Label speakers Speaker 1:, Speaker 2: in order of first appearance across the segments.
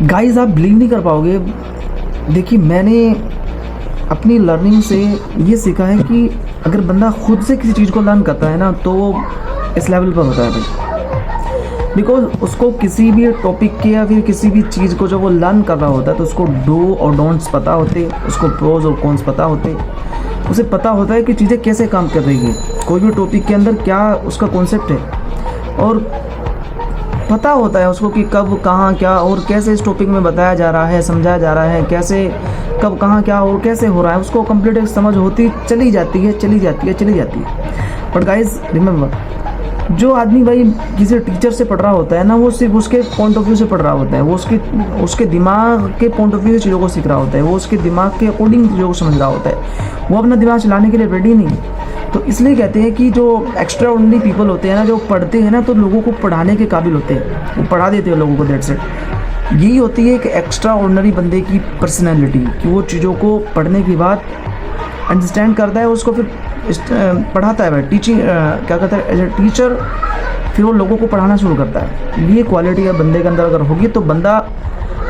Speaker 1: Guys आप believe नहीं कर पाओगे। देखिए मैंने अपनी लर्निंग से ये सीखा है कि अगर बंदा खुद से किसी चीज़ को लर्न करता है ना तो वो इस लेवल पर होता है भाई। बिकॉज उसको किसी भी टॉपिक के या फिर किसी भी चीज़ को जब वो लर्न कर रहा होता है तो उसको डू और डोंट्स पता होते, उसको प्रोज और कॉन्स पता होते, उसे पता होता है कि चीज़ें कैसे काम कर रही है, कोई भी टॉपिक के अंदर क्या उसका कॉन्सेप्ट है, और पता होता है उसको कि कब कहाँ क्या और कैसे इस टॉपिक में बताया जा रहा है, समझाया जा रहा है, कैसे कब कहाँ क्या और कैसे हो रहा है, उसको कंप्लीट एक समझ होती चली जाती है। बट गाइस रिमेंबर, जो आदमी भाई किसी टीचर से पढ़ रहा होता है ना, वो सिर्फ उसके पॉइंट ऑफ व्यू से पढ़ रहा होता है, वो उसके दिमाग के पॉइंट ऑफ व्यू से चीज़ों को सीख रहा होता है, वो उसके दिमाग के अकॉर्डिंग चीज़ों को समझ रहा होता है, वो अपना दिमाग चलाने के लिए रेडी नहीं है। तो इसलिए कहते हैं कि जो एक्स्ट्रा ऑर्डिनरी पीपल होते हैं ना, जो पढ़ते हैं ना तो लोगों को पढ़ाने के काबिल होते हैं, वो पढ़ा देते हैं लोगों को। That's it. यही होती है एक एक्स्ट्रा ऑर्डिनरी बंदे की पर्सनैलिटी, कि वो चीज़ों को पढ़ने के बाद अंडरस्टैंड करता है, उसको फिर पढ़ाता है भाई। टीचिंग क्या कहता है, एज ए टीचर फिर वो लोगों को पढ़ाना शुरू करता है। ये क्वालिटी है बंदे के अंदर अगर होगी तो बंदा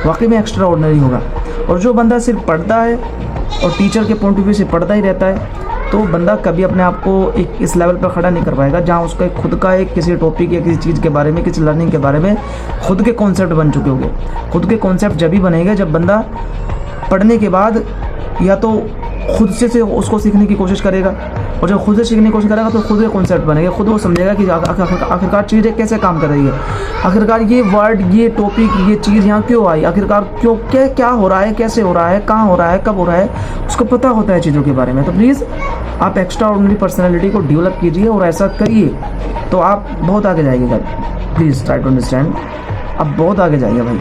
Speaker 1: वाकई में एक्स्ट्रा ऑर्डिनरी होगा। और जो बंदा सिर्फ पढ़ता है और टीचर के पॉइंट ऑफ व्यू से पढ़ता ही रहता है तो बंदा कभी अपने आप को एक इस लेवल पर खड़ा नहीं कर पाएगा जहाँ उसका खुद का एक किसी टॉपिक या किसी चीज़ के बारे में, किसी लर्निंग के बारे में खुद के कॉन्सेप्ट बन चुके होंगे। खुद के कॉन्सेप्ट जब भी बनेंगे जब बंदा पढ़ने के बाद या तो खुद से उसको सीखने की कोशिश करेगा, और जब खुद से सीखने की कोशिश करेगा तो खुद के कॉन्सेप्ट बनेगा, खुद वो समझेगा कि आखिरकार चीज़ें कैसे काम कर रही है, आखिरकार ये वर्ड, ये टॉपिक, ये चीज़ यहाँ क्यों आई, आखिरकार क्यों क्या हो रहा है, कैसे हो रहा है, कहाँ हो रहा है, कब हो रहा है, उसको पता होता है चीज़ों के बारे में। तो प्लीज़ आप एक्स्ट्रा ऑर्डिनरी पर्सनैलिटी को डेवलप कीजिए और ऐसा करिए तो आप बहुत आगे जाइएगा। प्लीज़ ट्राई टू अंडरस्टैंड, आप बहुत आगे जाइए भाई।